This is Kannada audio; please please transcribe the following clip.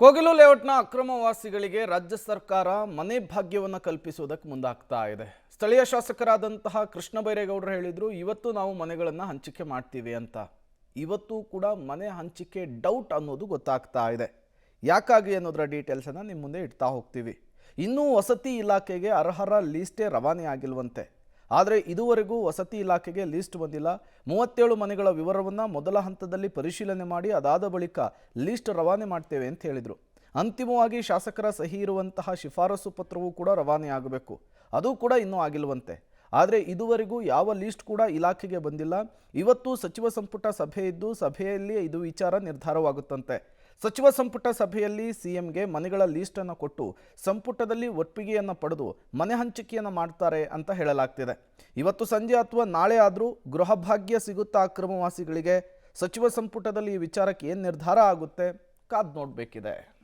ಕೋಗಿಲು ಲೇಔಟ್ನ ಅಕ್ರಮವಾಸಿಗಳಿಗೆ ರಾಜ್ಯ ಸರ್ಕಾರ ಮನೆ ಭಾಗ್ಯವನ್ನು ಕಲ್ಪಿಸುವುದಕ್ಕೆ ಮುಂದಾಗ್ತಾ ಇದೆ. ಸ್ಥಳೀಯ ಶಾಸಕರಾದಂತಹ ಕೃಷ್ಣ ಬೈರೇಗೌಡರು ಹೇಳಿದ್ರು, ಇವತ್ತು ನಾವು ಮನೆಗಳನ್ನು ಹಂಚಿಕೆ ಮಾಡ್ತೀವಿ ಅಂತ. ಇವತ್ತು ಕೂಡ ಮನೆ ಹಂಚಿಕೆ ಡೌಟ್ ಅನ್ನೋದು ಗೊತ್ತಾಗ್ತಾ ಇದೆ. ಯಾಕಾಗಿ ಅನ್ನೋದರ ಡೀಟೇಲ್ಸನ್ನು ನಿಮ್ಮ ಮುಂದೆ ಇಡ್ತಾ ಹೋಗ್ತೀವಿ. ಇನ್ನೂ ವಸತಿ ಇಲಾಖೆಗೆ ಅರ್ಹರ ಲೀಸ್ಟೇ ರವಾನೆ ಆಗಿಲ್ವಂತೆ. ಆದರೆ ಇದುವರೆಗೂ ವಸತಿ ಇಲಾಖೆಗೆ ಲೀಸ್ಟ್ ಬಂದಿಲ್ಲ. 37 ಮನೆಗಳ ವಿವರವನ್ನು ಮೊದಲ ಹಂತದಲ್ಲಿ ಪರಿಶೀಲನೆ ಮಾಡಿ ಅದಾದ ಬಳಿಕ ಲೀಸ್ಟ್ ರವಾನೆ ಮಾಡ್ತೇವೆ ಅಂತ ಹೇಳಿದರು. ಅಂತಿಮವಾಗಿ ಶಾಸಕರ ಸಹಿ ಇರುವಂತಹ ಶಿಫಾರಸು ಪತ್ರವೂ ಕೂಡ ರವಾನೆ ಆಗಬೇಕು. ಅದು ಕೂಡ ಇನ್ನೂ ಆಗಿಲ್ವಂತೆ. ಆದರೆ ಇದುವರೆಗೂ ಯಾವ ಲೀಸ್ಟ್ ಕೂಡ ಇಲಾಖೆಗೆ ಬಂದಿಲ್ಲ. ಇವತ್ತು ಸಚಿವ ಸಂಪುಟ ಸಭೆ ಇದ್ದು ಸಭೆಯಲ್ಲಿ ಇದು ವಿಚಾರ ನಿರ್ಧಾರವಾಗುತ್ತಂತೆ. ಸಚಿವ ಸಂಪುಟ ಸಭೆಯಲ್ಲಿ ಸಿಎಂಗೆ ಮನೆಗಳ ಲೀಸ್ಟನ್ನು ಕೊಟ್ಟು ಸಂಪುಟದಲ್ಲಿ ಒಪ್ಪಿಗೆಯನ್ನು ಪಡೆದು ಮನೆ ಹಂಚಿಕೆಯನ್ನು ಮಾಡ್ತಾರೆ ಅಂತ ಹೇಳಲಾಗ್ತಿದೆ. ಇವತ್ತು ಸಂಜೆ ಅಥವಾ ನಾಳೆ ಆದರೂ ಗೃಹ ಭಾಗ್ಯ ಸಿಗುತ್ತಾ ಅಕ್ರಮವಾಸಿಗಳಿಗೆ? ಸಚಿವ ಸಂಪುಟದಲ್ಲಿ ಈ ವಿಚಾರಕ್ಕೆ ಏನು ನಿರ್ಧಾರ ಆಗುತ್ತೆ ಕಾದು ನೋಡಬೇಕಿದೆ.